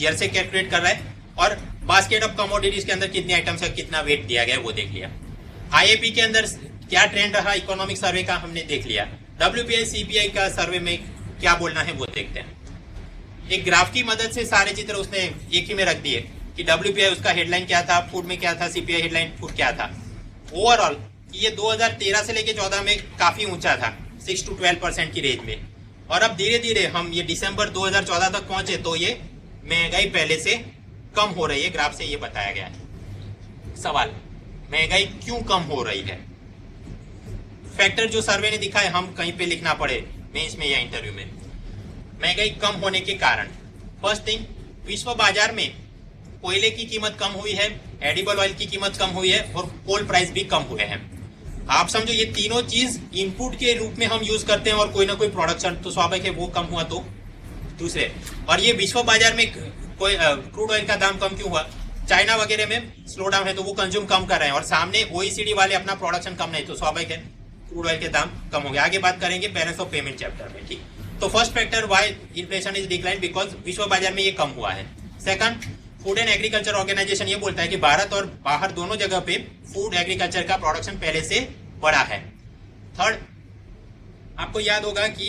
Year से calculate कर रहा है, और बास्केट ऑफ कमोडिटीज के अंदर कितने आइटम्स का कितना वेट दिया गया है वो देख लिया। आईएपी के अंदर क्या ट्रेंड रहा इकोनॉमिक सर्वे का हमने देख लिया। डब्ल्यूपीआई सीपीआई का सर्वे में क्या बोलना है वो देखते हैं। एक ग्राफ की मदद से सारे चित्र उसने एक ही में रख दिए कि डब्ल्यूपीआई उसका हेडलाइन क्या था, फूड में क्या था, सीपीआई हेडलाइन फूड क्या था। ओवरऑल ये 2013 से लेके 14 में काफी ऊंचा था, 6 to 12% की रेंज में, और अब धीरे धीरे हम ये दिसंबर 2014 तक पहुंचे तो ये महंगाई पहले से कम हो रही है। ग्राफ से ये बताया गया है। सवाल, महंगाई क्यों कम हो रही है? फैक्टर जो सर्वे ने दिखा है हम कहीं पे लिखना पड़े मेंस में या इंटरव्यू में। महंगाई कम होने के कारण, फर्स्ट थिंग, विश्व बाजार में कोयले की कीमत कम हुई है, एडिबल ऑयल की कीमत कम हुई है, और कोल प्राइस भी कम हुए हैं। आप समझो ये तीनों चीज इनपुट के रूप में हम यूज करते हैं, और कोई ना कोई प्रोडक्शन तो स्वाभाविक है वो कम हुआ। तो दूसरे, और ये विश्व बाजार में कोई क्रूड ऑयल का दाम कम क्यों हुआ? चाइना वगैरह में स्लो डाउन है तो वो कंज्यूम कम कर रहे हैं, और सामने ओईसीडी वाले अपना प्रोडक्शन कम नहीं, तो स्वाभाविक है क्रूड ऑयल के दाम कम हो गए। आगे बात करेंगे बैलेंस ऑफ पेमेंट चैप्टर में, ठीक। तो first factor why inflation is decline, because विश्व बाजार में ये कम हुआ है। Second, food and agriculture organization ये बोलता है कि भारत और बाहर दोनों जगह पे फूड एग्रीकल्चर का प्रोडक्शन पहले से बढ़ा है। थर्ड, आपको याद होगा कि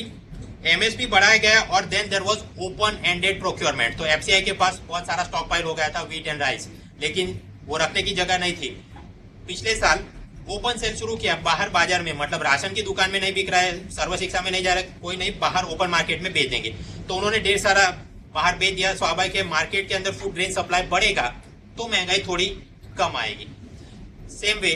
एमएसपी बढ़ाया गया और then there was open ended procurement, तो एफसीआई के पास बहुत सारा स्टॉक पाइल हो गया था व्हीट एंड राइस, लेकिन वो रखने की जगह नहीं थी। पिछले साल ओपन सेल शुरू किया बाहर बाजार में, मतलब राशन की दुकान में नहीं बिक रहा है, सर्व शिक्षा में नहीं जा रहा है, कोई नहीं, बाहर ओपन मार्केट में बेच देंगे, तो उन्होंने ढेर सारा बाहर बेच दिया। स्वाभाविक है मार्केट के अंदर फूड ग्रेन सप्लाई बढ़ेगा तो महंगाई थोड़ी कम आएगी। सेम वे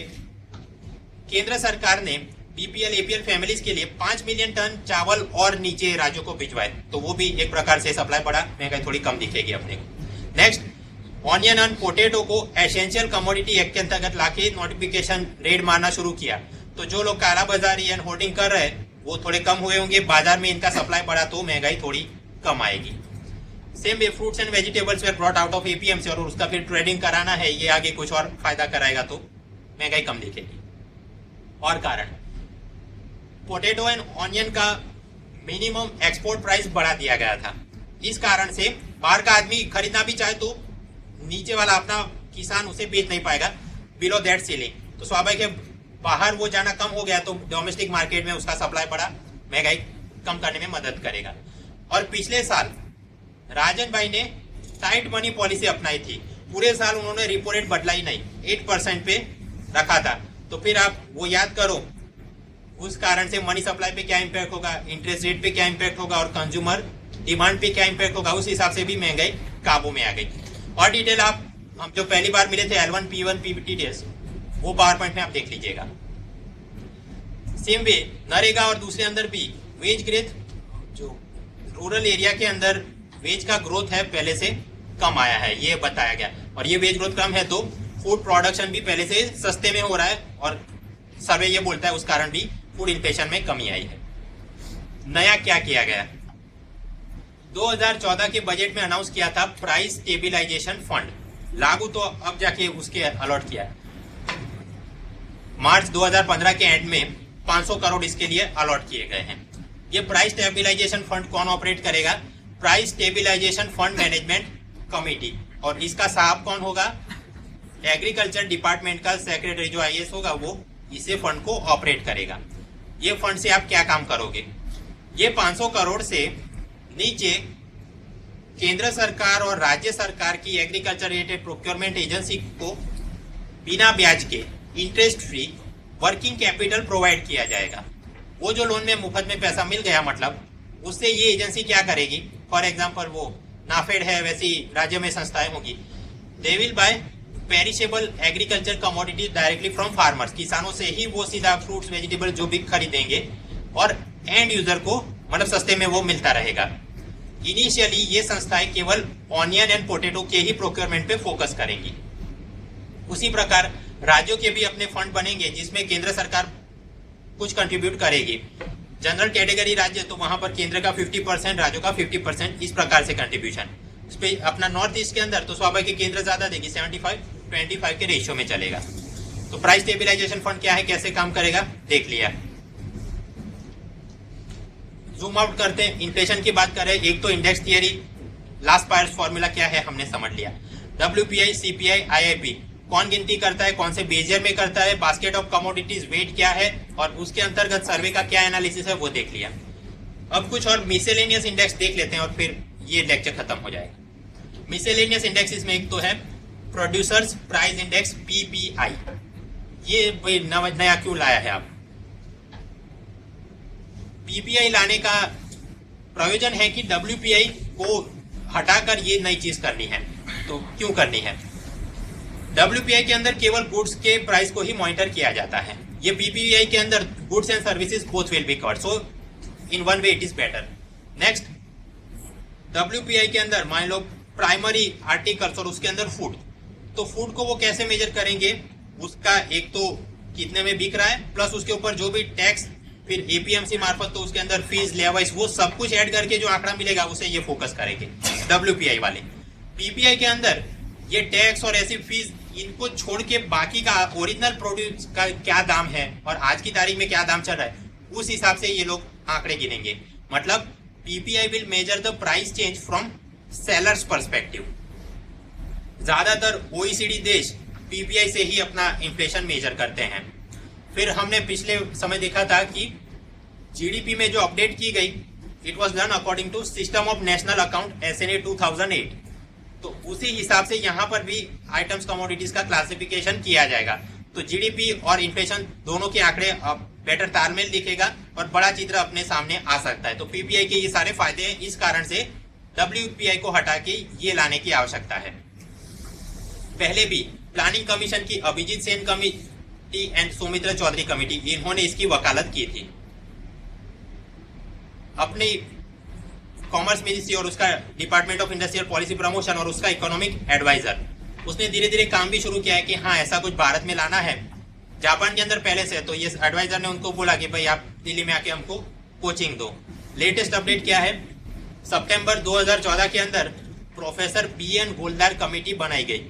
केंद्र सरकार ने बीपीएल एपीएल फैमिलीज के लिए 5 मिलियन टन चावल और नीचे राज्यों को भिजवाए, तो वो भी एक प्रकार से सप्लाई बढ़ा, महंगाई थोड़ी कम दिखेगी अपने को। नेक्स्ट, ऑनियन एंड पोटैटो को एसेंशियल कमोडिटी एक्ट के अंतर्गत लाके नोटिफिकेशन रेड मारना शुरू किया, तो जो लोग कालाबाजारी एंड होर्डिंग कर रहे हैं वो थोड़े कम हुए होंगे, बाजार में इनका सप्लाई बढ़ा तो महंगाई थोड़ी कम आएगी। Same way fruits and vegetables were brought out of APMC, और उसका फिर ट्रेडिंग कराना है, ये आगे कुछ और फायदा कराएगा तो महंगाई कम दिखेगी। और कारण, पोटैटो एंड ऑनियन का मिनिमम एक्सपोर्ट प्राइस बढ़ा दिया गया था, इस कारण से बाहर का आदमी खरीदना भी चाहे तो नीचे वाला अपना किसान उसे बेच नहीं पाएगा बिलो दैट सीलिंग, तो स्वाभाविक है बाहर वो जाना कम हो गया तो डोमेस्टिक मार्केट में उसका सप्लाई बढ़ा, महंगाई कम करने में मदद करेगा। और पिछले साल राजन भाई ने टाइट मनी पॉलिसी अपनाई थी, पूरे साल उन्होंने रिपो रेट बदला ही नहीं, 8% पे रखा था, तो फिर आप वो याद करो उस कारण से मनी सप्लाई पे क्या इंपैक्ट होगा, इंटरेस्ट रेट पे क्या इंपैक्ट होगा, और कंज्यूमर डिमांड पे क्या इंपैक्ट होगा, उस हिसाब से भी महंगाई काबू में आ गई। और डिटेल आप हम जो पहली बार मिले थे L1 P1 PPTDS वो पावर पॉइंट में आप देख लीजिएगा। सेम वे नरेगा और दूसरे अंदर भी वेज ग्रोथ, जो रूरल एरिया के अंदर वेज का ग्रोथ है पहले से कम आया है, ये बताया गया, और ये वेज ग्रोथ कम है तो फूड प्रोडक्शन भी पहले से सस्ते में हो रहा है, और सर्वे ये बोलता है उस कारण भी फूड इन्फ्लेशन में कमी आई है। नया क्या किया गया, 2014 के बजट में अनाउंस किया था प्राइस स्टेबिलाईजेशन फंड, लागू तो अब जाके उसके अलॉट किया है। मार्च 2015 के एंड में 500 करोड़ इसके लिए अलॉट किए गए हैं। ये प्राइस स्टेबिलाईजेशन फंड कौन ऑपरेट करेगा? Price stabilisation fund management committee, और इसका साहब कौन होगा? एग्रीकल्चर डिपार्टमेंट का सेक्रेटरी जो आईएएस होगा वो इसे फंड को ऑपरेट करेगा। ये फंड से आप क्या काम करोगे? ये 500 करोड़ से नीचे केंद्र सरकार और राज्य सरकार की एग्रीकल्चर रिलेटेड प्रोक्योरमेंट एजेंसी को बिना ब्याज के interest free working capital provide किया जाएगा। वो जो लोन में मुफ्त में पैसा मिल गया, मतलब उससे ये एजेंसी क्या करेगी? फॉर एग्जांपल वो नाफेड है, वैसी राज्य में संस्थाएं होगी, they will buy perishable agriculture commodities directly from farmers, किसानों से ही वो सीधा फ्रूट्स वेजिटेबल जो भी खरीदेंगे, और एंड यूजर को मतलब सस्ते में वो मिलता रहेगा। इनिशियली ये संस्थाएं केवल ऑनियन एंड पोटैटो के ही प्रोक्योरमेंट पे फोकस करेंगी। उसी प्रकार राज्यों के भी अपने फंड बनेंगे जिसमें केंद्र सरकार कुछ कंट्रीब्यूट करेगी। जनरल कैटेगरी राज्य तो वहां पर केंद्र का 50%, राज्यों का 50%, इस प्रकार से कंट्रीब्यूशन। अपना नॉर्थ ईस्ट के अंदर तो स्वाभाविक केंद्र ज्यादा देगी, 75-25 के रेशियो में चलेगा। तो प्राइस स्टेबिलाईजेशन फंड क्या है, कैसे काम करेगा, देख लिया। जूम आउट करते हैं, इन्फ्लेशन की बात करें, एक तो index theory last pierce formula क्या है हमने समझ लिया। WPI, CPI, IIP कौन गिनती करता है, कौन से बेजियर में करता है, बास्केट ऑफ कमोडिटीज वेट क्या है और उसके अंतर्गत सर्वे का क्या एनालिसिस है वो देख लिया। अब कुछ और मिसेलेनियस इंडेक्स देख लेते हैं और फिर ये लेक्चर खत्म हो जाएगा। मिसेलेनियस इंडेक्स में एक तो है प्रोड्यूसर्स प्राइस इंडेक्स PPI। ये नया क्यों लाया है आप? PPI लाने का प्रयोजन है कि WPI को हटाकर ये नई चीज करनी है। तो क्यों करनी है? WPI के अंदर केवल गुड्स के प्राइस को ही मॉनिटर किया जाता है। ये PPI के अंदर goods and services both will be covered, so in one way it is better. Next, WPI के अंदर मान लो प्राइमरी आर्टिकल्स और उसके अंदर फूड, तो फूड को वो कैसे मेजर करेंगे? उसका एक तो कितने में बिक रहा है, प्लस उसके ऊपर जो भी टैक्स, फिर APMC मार्फत तो उसके अंदर फीस, लेवाइस, वो सब कुछ ऐड करके जो आंकड़ा मिलेगा उसे ये फोकस करेंगे WPI वाले। PPI के अंदर ये टैक्स और ऐसी फीस इनको छोड़ के बाकी का ओरिजिनल प्रोड्यूस का क्या दाम है और आज की तारीख में क्या दाम चल रहा है, उस हिसाब से ये लोग आंकड़े गिनेंगे। मतलब PPI will measure the price change from sellers perspective. ज्यादातर OECD देश PPI से ही अपना इन्फ्लेशन मेजर करते हैं। फिर हमने पिछले समय देखा था कि GDP में जो अपडेट की गई, it was done according to system of national account SNA 2008। तो उसी हिसाब से यहाँ पर भी आइटम्स कमोडिटीज का क्लासिफिकेशन किया जाएगा। तो GDP और इन्फ्लेशन दोनों के आंकड़े अब बेटर तालमेल दिखेगा और बड़ा चित्र अपने सामने आ सकता है। तो PPI के ये सारे फायदे हैं, इस कारण से WPI को हटा के ये लाने की आवश्यकता है। पहले भी प्लानिंग कमीशन की Abhijit Sen committee and Soumitra Chaudhary committee, इन्होंने इसकी वकालत की थी। अपनी कॉमर्स मिनिस्ट्री और उसका department of industrial policy promotion और उसका इकोनॉमिक एडवाइजर, उसने धीरे धीरे काम भी शुरू किया है कि हाँ ऐसा कुछ भारत में लाना है। जापान के अंदर पहले से, तो ये एडवाइजर ने उनको बोला कि भाई आप दिल्ली में आके हमको कोचिंग दो। लेटेस्ट अपडेट क्या है? सितंबर 2014 के अंदर प्रोफेसर BN गोलदार कमेटी बनाई गई,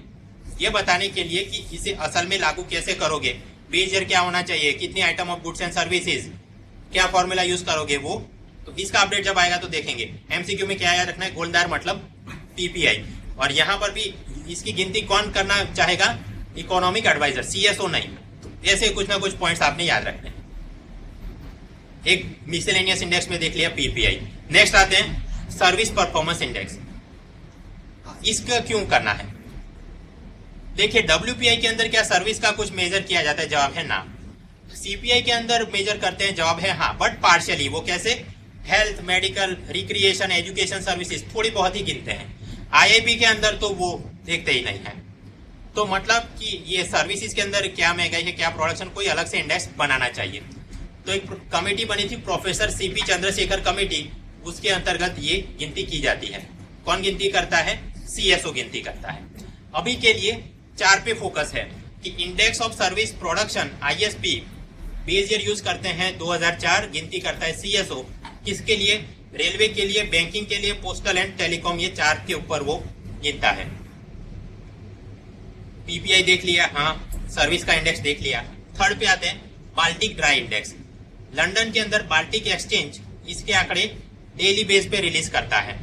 ये बताने के लिए कि इसे असल में लागू कैसे करोगे, बेस ईयर क्या होना चाहिए, कितनी item of goods and services, क्या फॉर्मूला यूज करोगे वो। तो इसका अपडेट जब आएगा तो देखेंगे। MCQ में क्या याद रखना है? गोलदार मतलब PPI। और यहाँ पर भी इसकी गिनती कौन करना चाहेगा? इकोनॉमिक एडवाइजर, CSO नहीं। तो ऐसे कुछ ना कुछ पॉइंट्स आपने याद रखने। एक मिसलेनियस इंडेक्स में देख लिया PPI। नेक्स्ट आते हैं सर्विस परफॉर्मेंस इंडेक्स। इसका क्यों करना है? देखिए WPI के अंदर क्या सर्विस का कुछ मेजर किया जाता है? जवाब है ना। CPI के अंदर मेजर करते हैं? जवाब है हाँ, बट पार्शियली। वो कैसे? Health, medical, recreation, education services थोड़ी बहुत ही गिनते हैं। IIP के अंदर तो वो देखते ही नहीं है। तो मतलब कि ये सर्विसेज के अंदर क्या महंगाई है, क्या प्रोडक्शन, कोई अलग से इंडेक्स बनाना चाहिए। तो एक कमेटी बनी थी प्रोफेसर CP चंद्रशेखर कमेटी, उसके अंतर्गत ये गिनती की जाती है। कौन गिनती करता है? CSO गिनती करता है। अभी के लिए 4 पे फोकस है कि index of service production ISP base year use करते हैं 2004, गिनती करता है CSO। किसके लिए? रेलवे के लिए, बैंकिंग के लिए, पोस्टल एंड टेलीकॉम, ये 4 के ऊपर वो गिनता है। PPI देख लिया, हाँ, सर्विस का इंडेक्स देख लिया। थर्ड पे आते हैं बाल्टिक ड्राई इंडेक्स। लंदन के अंदर बाल्टिक एक्सचेंज इसके आंकड़े डेली बेस पे रिलीज करता है।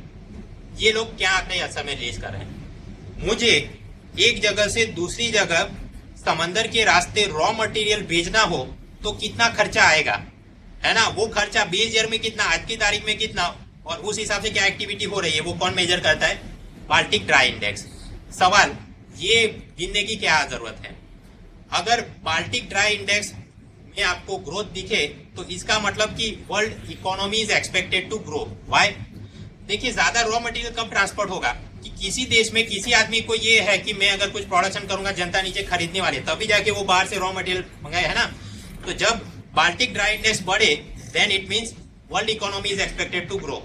ये लोग क्या आंकड़े असर में रिलीज कर रहे हैं? मुझे एक जगह से दूसरी जगह समंदर के रास्ते रॉ मटेरियल भेजना हो तो कितना खर्चा आएगा, है ना? वो खर्चा बेस ईयर में कितना, आज की तारीख में कितना, और उस हिसाब से क्या एक्टिविटी हो रही है, वो कौन मेजर करता है? Baltic dry index. सवाल, ये गिनने की क्या जरूरत है? अगर बाल्टिक ड्राई इंडेक्स में आपको ग्रोथ दिखे तो इसका मतलब कि world economy is expected to grow. Why? देखिए, ज्यादा रॉ मटेरियल कब ट्रांसपोर्ट होगा कि किसी देश में किसी आदमी को ये है कि मैं अगर कुछ प्रोडक्शन करूंगा, जनता नीचे खरीदने वाले, तभी जाके वो बाहर से रॉ मटेरियल मंगाए, है ना? तो जब बाल्टिक ड्राई इंडेक्स बढ़े then it means world economy is expected to grow.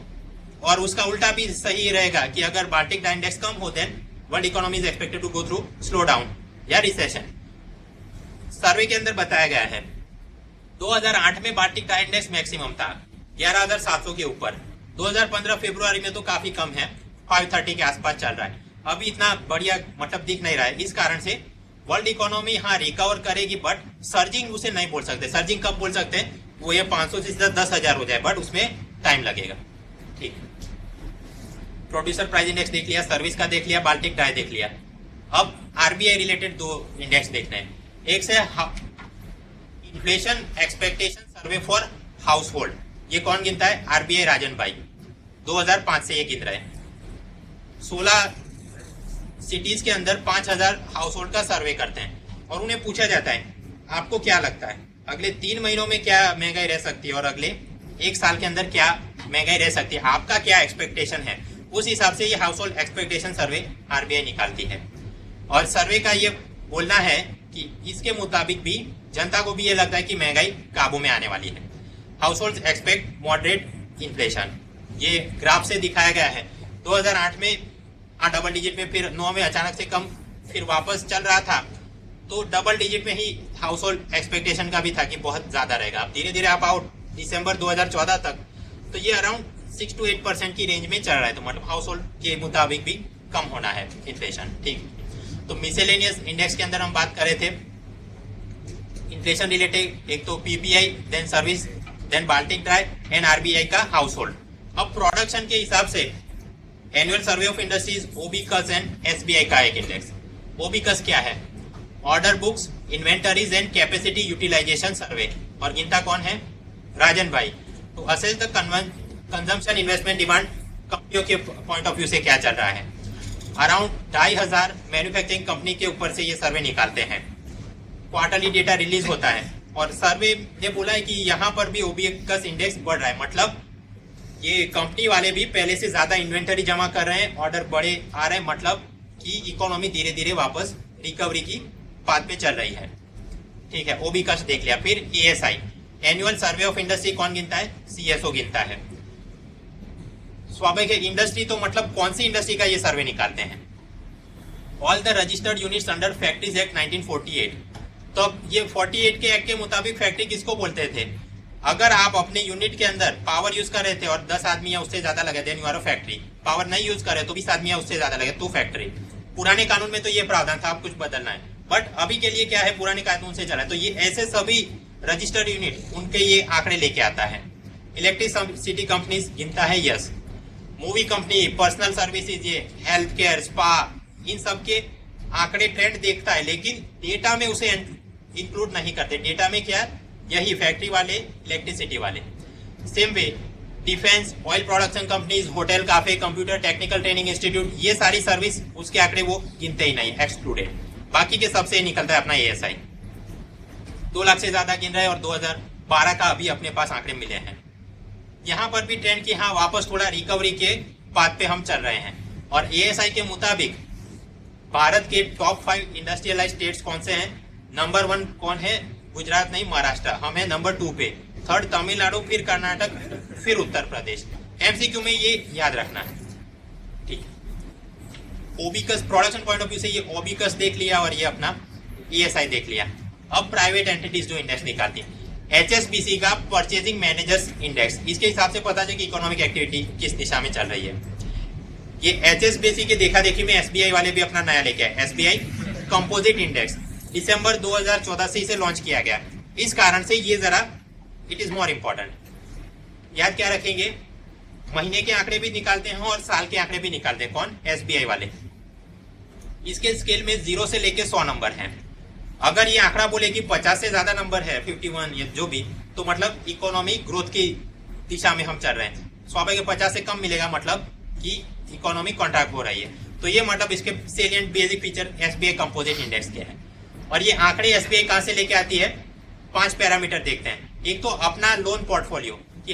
और उसका उल्टा भी सही रहेगा कि अगर बाल्टिक ड्राई इंडेक्स कम हो then world economy is expected to go through slow down या रिसेशन। सर्वे के अंदर बताया गया है 2008 में बाल्टिक ड्राई इंडेक्स मैक्सिमम था 11,700 के ऊपर। 2015 फरवरी में तो काफी कम है, 530 के आसपास चल रहा है। अभी इतना बढ़िया मतलब दिख नहीं रहा है। इस कारण से वर्ल्ड इकोनॉमी हाँ रिकवर करेगी, बट सर्जिंग उसे नहीं बोल सकते। सर्जिंग कब बोल सकते हैं? वो ये 500 से 10,000 हो जाए, बट उसमें टाइम लगेगा। ठीक। प्रोड्यूसर प्राइस इंडेक्स देख लिया, सर्विस का देख लिया, बाल्टिक ड्राई देख लिया। अब आरबीआई रिलेटेड 2 इंडेक्स देखने हैं। एक से inflation expectation survey for house hold, ये कौन गिनता है? आरबीआई राजन भाई, 2005 से ये गिन रहे हैं। 16 सिटीज के अंदर 5000 हाउस होल्ड का सर्वे करते हैं और उन्हें पूछा जाता है आपको क्या लगता है अगले 3 महीनों में क्या महंगाई रह सकती है और अगले 1 साल के अंदर क्या महंगाई रह सकती है, आपका क्या एक्सपेक्टेशन है? उस हिसाब से ये हाउस होल्ड एक्सपेक्टेशन सर्वे आरबीआई निकालती है। और सर्वे का ये बोलना है कि इसके मुताबिक भी जनता को भी ये लगता है कि महंगाई काबू में आने वाली है। House hold expect moderate inflation, ये ग्राफ से दिखाया गया है। 2008 में डबल डिजिट में, फिर 9 में अचानक से कम, फिर वापस चल रहा था, तो डबल डिजिट में ही हाउस होल्ड एक्सपेक्टेशन का भी था कि बहुत ज्यादा रहेगा। अब धीरे धीरे आप आओ दिसंबर 2014 तक, तो ये अराउंड 6 to 8% की रेंज में चल रहा है। तो मतलब हाउस होल्ड के मुताबिक भी कम होना है इन्फ्लेशन। ठीक, तो मिसेलेनियस इंडेक्स के अंदर हम बात कर रहे थे इन्फ्लेशन रिलेटेड, एक तो PPI, then service, then Baltic dry and RBI का हाउस होल्ड। अब प्रोडक्शन के हिसाब से annual survey of industries, OBICUS and SBI का एक इंडेक्स। ओबीकस क्या है? Order books, inventories and capacity utilisation survey, और गिनता कौन है? राजन भाई। तो assess the consumption investment demand कंपनियों के पॉइंट ऑफ व्यू से क्या चल रहा है। अराउंड 2500 मैन्युफैक्चरिंग कंपनी के ऊपर से ये सर्वे निकालते हैं। क्वार्टरली डेटा रिलीज होता है और सर्वे ने बोला है कि यहाँ पर भी ओबीकस इंडेक्स बढ़ रहा है, मतलब ये कंपनी वाले भी पहले से ज्यादा इन्वेंटरी जमा कर रहे हैं, ऑर्डर बड़े आ रहे हैं, मतलब कि इकोनॉमी धीरे धीरे वापस रिकवरी की पाथ पे चल रही है। ठीक है, ओबीकस देख लिया। फिर ASI, annual survey of industry, कौन गिनता है? सीएसओ गिनता है। स्वाभाविक इंडस्ट्री तो मतलब कौन सी इंडस्ट्री का ये सर्वे निकालते हैं? All the registered units under factories act 1948। तो ये 48 के एक्ट के मुताबिक फैक्ट्री किसको बोलते थे? अगर आप अपने यूनिट के अंदर पावर यूज कर रहे थे और 10 आदमी या उससे ज्यादा लगे, then you are a factory. Power नहीं यूज कर रहे तो 20 आदमी या उससे ज्यादा लगे तो फैक्ट्री। पुराने कानून में तो ये प्रावधान था, अब कुछ बदलना है, बट अभी के लिए क्या है, पुराने कानून से चला है। तो ये ऐसे सभी रजिस्टर्ड यूनिट, उनके ये आंकड़े लेके आता है। इलेक्ट्रिसिटी कंपनीज गिनता है yes. Movie company, personal services, ये हेल्थ केयर, स्पा, इन सब के आंकड़े ट्रेंड देखता है, लेकिन डेटा में उसे इंक्लूड नहीं करते। डेटा में क्या, यही फैक्ट्री वाले, इलेक्ट्रिसिटी वाले। Same way defence, oil production companies, hotel, cafe, computer, technical training institute, ये सारी सर्विस उसके आंकड़े वो गिनते ही नहीं, एक्सक्लूडेड। बाकी के सबसे निकलता है अपना एएसआई। 2 लाख से ज्यादा गिन रहे हैं और 2012 का अभी अपने पास आंकड़े मिले हैं। यहाँ पर भी ट्रेंड की हाँ वापस थोड़ा रिकवरी के पाथ पे हम चल रहे हैं। और एएसआई के मुताबिक भारत के टॉप 5 इंडस्ट्रियलाइज स्टेट्स कौन से हैं? नंबर 1 कौन है? गुजरात नहीं, महाराष्ट्र। हम है नंबर 2 पे, 3rd तमिलनाडु, फिर कर्नाटक, फिर उत्तर प्रदेश। एमसीक्यू में ये याद रखना है। ठीक, ओबीकस प्रोडक्शन पॉइंट ऑफ व्यू से ये ओबीकस देख लिया और ये अपना ईएसआई देख लिया। अब प्राइवेट एंटिटीज जो इंडेक्स निकालती है, एचएसबीसी का परचेजिंग मैनेजर्स इंडेक्स, इसके हिसाब से पता चले कि इकोनॉमिक एक्टिविटी किस दिशा में चल रही है। ये एचएसबीसी के देखा देखी में एसबीआई वाले भी अपना नया लेके आए, एसबीआई कंपोजिट इंडेक्स। दिसंबर 2014 से इसे लॉन्च किया गया, इस कारण से ये जरा इट इज मोर इम्पोर्टेंट। याद क्या रखेंगे, महीने के आंकड़े भी निकालते हैं और साल के आंकड़े भी निकालते हैं। कौन? एसबीआई वाले। इसके स्केल में 0 से लेके 100 नंबर हैं। अगर ये आंकड़ा बोले कि 50 से ज्यादा नंबर है, 51 या जो भी, तो मतलब इकोनॉमी ग्रोथ की दिशा में हम चल रहे हैं। स्वाभाविक 50 से कम मिलेगा मतलब कि इकोनॉमी कॉन्ट्रैक्ट हो रही है। तो ये मतलब इसके salient basic feature SBI composite index के हैं। और ये आंकड़े एसबीआई कहां से लेके आती है? 5 पैरामीटर देखते हैं। एक तो अपना लोन पोर्टफोलियो,